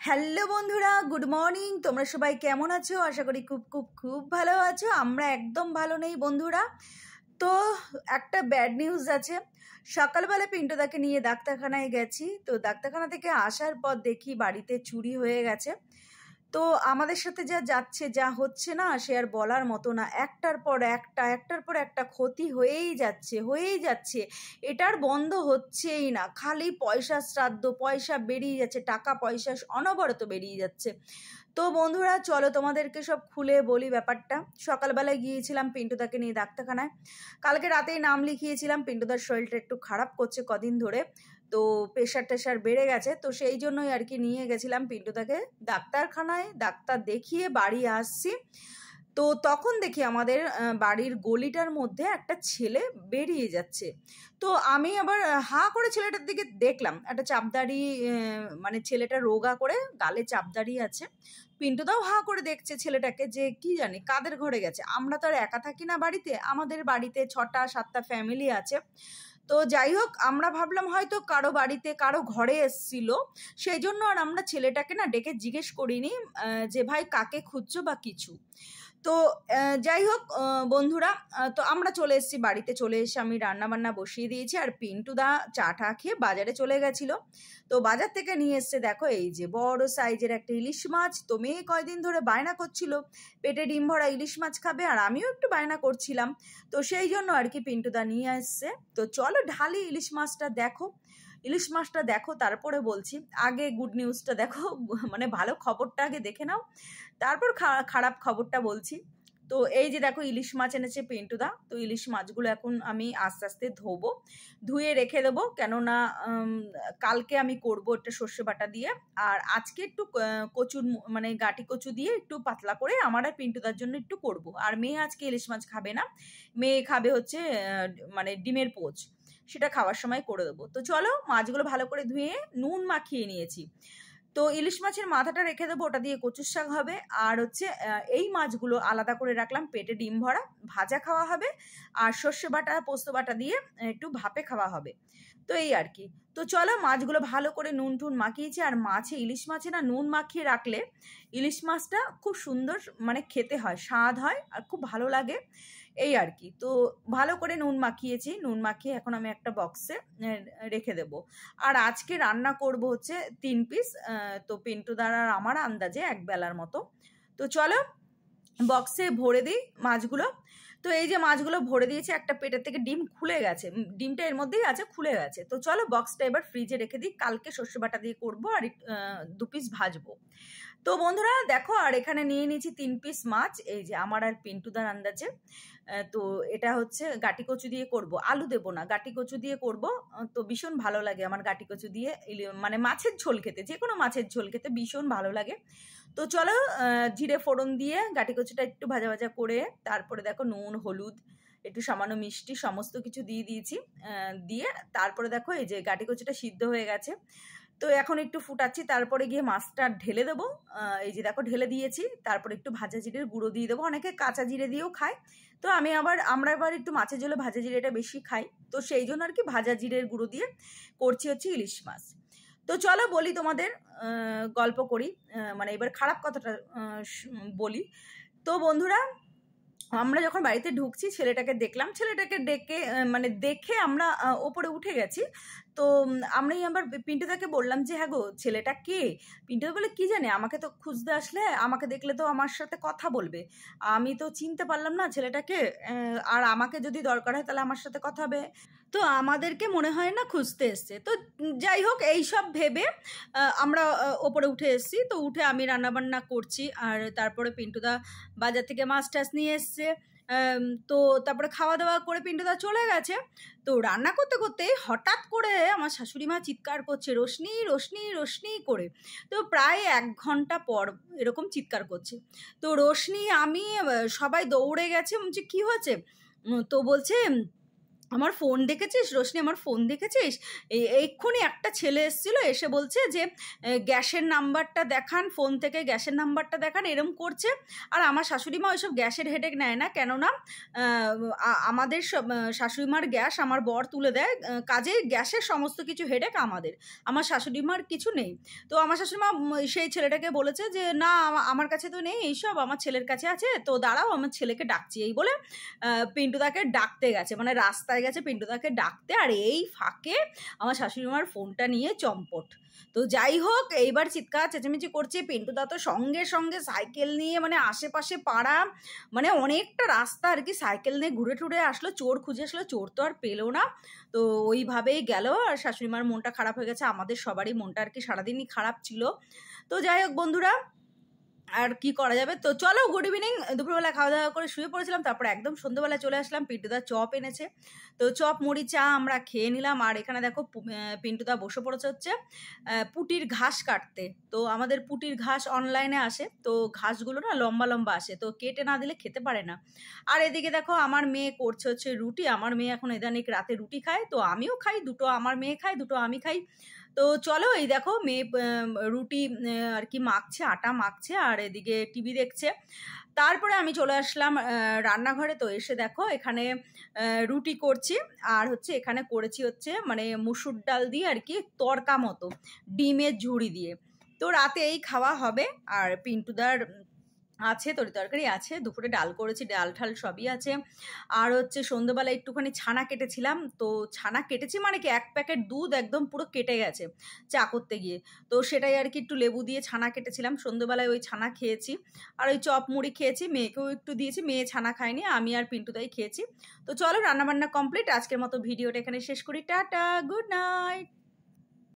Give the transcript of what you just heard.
Hello বন্ধুরা, good morning. তোমরা সবাই কেমন আছো? আশা করি খুব খুব খুব ভালো আছো। আমরা একদম ভালো নেই বন্ধুরা। তো একটা ব্যাড নিউজ আছে। সকালবেলা পিন্টুদাকে নিয়ে ডাক্তারখানায় গেছি। তো ডাক্তারখানা থেকে আসার পর দেখি বাড়িতে চুরি হয়ে গেছে। তো আমাদের সাথে যা যাচ্ছে, যা হচ্ছে না, সে আর বলার মতো না। একটার পর একটা ক্ষতি হয়েই যাচ্ছে। এটার বন্ধ হচ্ছেই না। খালি পয়সা শ্রাদ্ধ, পয়সা বেরিয়ে যাচ্ছে, টাকা পয়সা অনবরত বেরিয়ে যাচ্ছে। তো বন্ধুরা চলো তোমাদেরকে সব খুলে বলি ব্যাপারটা। সকালবেলায় গিয়েছিলাম পিন্টুদাকে নিয়ে ডাক্তারখানায়। কালকে রাতেই নাম লিখিয়েছিলাম। পিন্টুদার শরীরটা একটু খারাপ করছে কদিন ধরে, তো প্রেশার টেশার বেড়ে গেছে। তো সেই জন্যই আর কি নিয়ে গেছিলাম পিন্টুদাকে ডাক্তারখানায়। ডাক্তার দেখিয়ে বাড়ি আসছি। তো তখন দেখি আমাদের বাড়ির গলিটার মধ্যে একটা ছেলে বেরিয়ে যাচ্ছে। তো আমি আবার হাঁ করে ছেলেটার দিকে দেখলাম। একটা চাপদাড়ি, মানে ছেলেটা রোগা করে গালে চাপদাড়ি আছে। পিন্টুদাও হাঁ করে দেখছে ছেলেটাকে, যে কি জানি কাদের ঘরে গেছে। আমরা তো আর একা থাকি না বাড়িতে, আমাদের বাড়িতে 6-7টা ফ্যামিলি আছে। তো যাই হোক, আমরা ভাবলাম হয়তো কারো বাড়িতে কারো ঘরে এসছিল, সেই জন্য আর আমরা ছেলেটাকে না ডেকে জিজ্ঞেস করিনি যে ভাই কাকে খুঁজছো বা কিছু। তো যাই হোক বন্ধুরা, তো আমরা চলে এসেছি, বাড়িতে চলে এসে আমি রান্না বান্না বসিয়ে দিয়েছি। আর পিন্টুদা চা টা খেয়ে বাজারে চলে গেছিলো। তো বাজার থেকে নিয়ে এসছে দেখো এই যে বড় সাইজের একটা ইলিশ মাছ। তো মেয়ে কয়দিন ধরে বায়না করছিল পেটে ডিম ভরা ইলিশ মাছ খাবে, আর আমিও একটু বায়না করছিলাম। তো সেই জন্য আর কি পিন্টুদা নিয়ে আসছে। তো চলো ঢালি ইলিশ মাছটা দেখো, তারপরে বলছি। আগে গুড নিউজটা দেখো, মানে ভালো খবরটা আগে দেখে নাও, তারপর খারাপ খবরটা বলছি। তো এই যে দেখো ইলিশ মাছ এনেছে পিন্টুদা। তো ইলিশ মাছগুলো এখন আমি আস্তে আস্তে ধুয়ে রেখে দেবো, কেননা কালকে আমি করবো একটা সর্ষে বাটা দিয়ে। আর আজকে একটু কচুর মানে গাটি কচু দিয়ে একটু পাতলা করে আমার আর পিন্টুদার জন্য একটু করব। আর মেয়ে আজকে ইলিশ মাছ খাবে না, মেয়ে খাবে হচ্ছে মানে ডিমের পোচ, সেটা খাওয়ার সময় করে দেবো। তো চলো মাছগুলো ভালো করে ধুয়ে নুন মাখিয়ে নিয়েছি। তো ইলিশ মাছের মাথাটা রেখে দেবো, ওটা দিয়ে কচুর শাক হবে। আর হচ্ছে এই মাছগুলো আলাদা করে রাখলাম, পেটে ডিম ভরা ভাজা খাওয়া হবে। আর সর্ষে বাটা পোস্ত বাটা দিয়ে একটু ভাপে খাওয়া হবে। তো এই আর কি। তো চলো মাছগুলো ভালো করে নুন টুন মাখিয়েছি। আর ইলিশ মাছে না নুন মাখিয়ে রাখলে ইলিশ মাছটা খুব সুন্দর মানে খেতে হয়, স্বাদ হয় আর খুব ভালো লাগে, এই আর কি। তো ভালো করে নুন মাখিয়ে এখন আমি একটা বক্সে রেখে দেবো। আর আজকে রান্না করব হচ্ছে 3 পিস। তো পিন্টুদার আর আমার আন্দাজে এক বেলার মতো। তো চলো বক্সে ভরে দিই মাছগুলো। তো এই যে মাছগুলো ভরে দিয়েছি, একটা পেটের থেকে ডিম খুলে গেছে, ডিমটা এর মধ্যেই আছে, খুলে গেছে। তো চলো বক্সটা এবার ফ্রিজে রেখে দিই, কালকে সর্ষে বাটা দিয়ে করবো আর 2 পিস ভাজবো। তো বন্ধুরা দেখো, আর এখানে নিয়ে নিয়েছি 3 পিস মাছ, এই যে আমার আর পিন্টুদার আন্দাজে। তো এটা হচ্ছে গাটি কচু দিয়ে করব, আলু দেবো না, গাটি কচু দিয়ে করব। তো ভীষণ ভালো লাগে আমার গাটি কচু দিয়ে মানে মাছের ঝোল খেতে, যে কোনো মাছের ঝোল খেতে ভীষণ ভালো লাগে। তো চলো জিরে ফোড়ন দিয়ে গাটি কচুটা একটু ভাজা ভাজা করে, তারপরে দেখো নুন হলুদ একটু সামান্য মিষ্টি সমস্ত কিছু দিয়ে দিয়েছি। দিয়ে তারপরে দেখো এই যে গাটি কচুটা সিদ্ধ হয়ে গেছে। তো এখন একটু ফুটাচ্ছি, তারপরে গিয়ে মাছটা ঢেলে দেবো। এই যে দেখো ঢেলে দিয়েছি। তারপরে একটু ভাজা জিরের গুঁড়ো দিয়ে দেবো, অনেকে কাঁচা জিরে দিয়েও খায়। তো আমরা আবার একটু মাছের ঝোলে ভাজা জিরেটা বেশি খাই, তো সেই জন্য আর কি ভাজা জিরের গুঁড়ো দিয়ে করছি হচ্ছে ইলিশ মাছ। তো চলো বলি তোমাদের, গল্প করি, মানে এবার খারাপ কথাটা বলি। তো বন্ধুরা, আমরা যখন বাড়িতে ঢুকছি ছেলেটাকে দেখলাম, ছেলেটাকে দেখে আমরা ওপরে উঠে গেছি। তো আমি আবার পিন্টুদাকে বললাম যে হ্যাঁ গো ছেলেটা কে। পিন্টুদা বলে কি জানে, আমাকে তো খুঁজতে আসলে, আমাকে দেখলে তো আমার সাথে কথা বলবে, আমি তো চিনতে পারলাম না ছেলেটাকে, আর আমাকে যদি দরকার হয় তাহলে আমার সাথে কথা হবে, তো আমাদেরকে মনে হয় না খুঁজতে এসছে। তো যাই হোক এইসব ভেবে আমরা ওপরে উঠে এসেছি। তো উঠে আমি রান্নাবান্না করছি, আর তারপরে পিন্টুদা বাজার থেকে মাছ টাছ নিয়ে এসছে। তো তারপরে খাওয়া দাওয়া করে পিন্টুদা চলে গেছে। তো রান্না করতে করতে হঠাৎ করে আমার শাশুড়ি মা চিৎকার করছে, রোশনি রোশনি রোশনি করে। তো প্রায় 1 ঘন্টা পর এরকম চিৎকার করছে। তো রোশনি আমি সবাই দৌড়ে গেছে, বলছে কী হয়েছে? তো বলছে আমার ফোন দেখেছিস রোশনি, আমার ফোন দেখেছিস? এক্ষুনি একটা ছেলে এসেছিলো, এসে বলছে যে গ্যাসের নাম্বারটা দেখান, ফোন থেকে গ্যাসের নাম্বারটা দেখান, এরম করছে। আর আমার শাশুড়িমা ওইসব গ্যাসের হেডেক নেয় না, কেননা আমাদের সব শাশুড়িমার গ্যাস আমার বর তুলে দেয়, কাজে গ্যাসের সমস্ত কিছু হেডেক আমাদের, আমার শাশুড়িমার কিছু নেই। তো আমার শাশুড়িমা সেই ছেলেটাকে বলেছে যে না আমার কাছে তো নেই এইসব, আমার ছেলের কাছে আছে, তো দাঁড়াও আমার ছেলেকে ডাকছি, এই বলে পিন্টুদাকে ডাকতে গেছে, মানে রাস্তায় গেছে পিন্টুদাকে ডাকতে। আর এই ফাঁকে আমার শাশুড়িমার ফোনটা নিয়ে চম্পট। তো যাই হোক, এইবার চিৎকার চেঁচামেচি করছে, পিন্টুদা তো সঙ্গে সঙ্গে সাইকেল নিয়ে মানে আশেপাশে পাড়া মানে অনেকটা রাস্তা আর কি সাইকেল নিয়ে ঘুরে টুরে আসলো, চোর খুঁজে আসলো, চোর তো আর পেলো না। তো ওইভাবেই গেল, আর শাশুড়িমার মনটা খারাপ হয়ে গেছে, আমাদের সবারই মনটা আর কি সারাদিনই খারাপ ছিল। তো যাই হোক বন্ধুরা, আর কি করা যাবে। তো চলো, গুড ইভিনিং। দুপুরবেলা খাওয়া দাওয়া করে শুয়ে পড়েছিলাম, তারপর একদম সন্ধ্যেবেলা চলে আসলাম, পিন্টুদা চপ এনেছে, তো চপ মুড়ি চা আমরা খেয়ে নিলাম। আর এখানে দেখো পিন্টুদা বসে পড়েছে হচ্ছে পুটির ঘাস কাটতে। তো আমাদের পুটির ঘাস অনলাইনে আসে, তো ঘাসগুলো না লম্বা লম্বা আসে, তো কেটে না দিলে খেতে পারে না। আর এদিকে দেখো আমার মেয়ে করছে হচ্ছে রুটি, আমার মেয়ে এখন ইদানিক রাতে রুটি খায়, তো আমিও খাই, দুটো আমার মেয়ে খায়, দুটো আমি খাই। তো চলো, এই দেখো মেয়ে রুটি আর কি মাখছে, আটা মাখছে, আর এদিকে টিভি দেখছে। তারপরে আমি চলে আসলাম রান্নাঘরে। তো এসে দেখো এখানে রুটি করছি, আর হচ্ছে এখানে করেছি হচ্ছে মানে মুসুর ডাল দিয়ে আর কি তরকা মতো, ডিমের ঝুড়ি দিয়ে। তো রাতে এই খাওয়া হবে। আর পিন্টুদার আছে তরকারি আছে, দুপুরে ডাল করেছি, ডাল ঠাল সবই আছে। আর হচ্ছে সন্ধ্যেবেলা একটুখানি ছানা কেটেছিলাম, তো ছানা কেটেছি মানে কি 1 প্যাকেট দুধ একদম পুরো কেটে গেছে চা করতে গিয়ে, তো সেটাই আর কি একটু লেবু দিয়ে ছানা কেটেছিলাম, সন্ধ্যেবেলায় ওই ছানা খেয়েছি। আর ওই চপ মুড়ি খেয়েছি, মেয়েকেও একটু দিয়েছি, মেয়ে ছানা খায়নি, আমি আর পিন্টুদাই খেয়েছি। তো চলো, রান্নাবান্না কমপ্লিট, আজকের মতো ভিডিওটা এখানে শেষ করি, টাটা, গুড নাইট।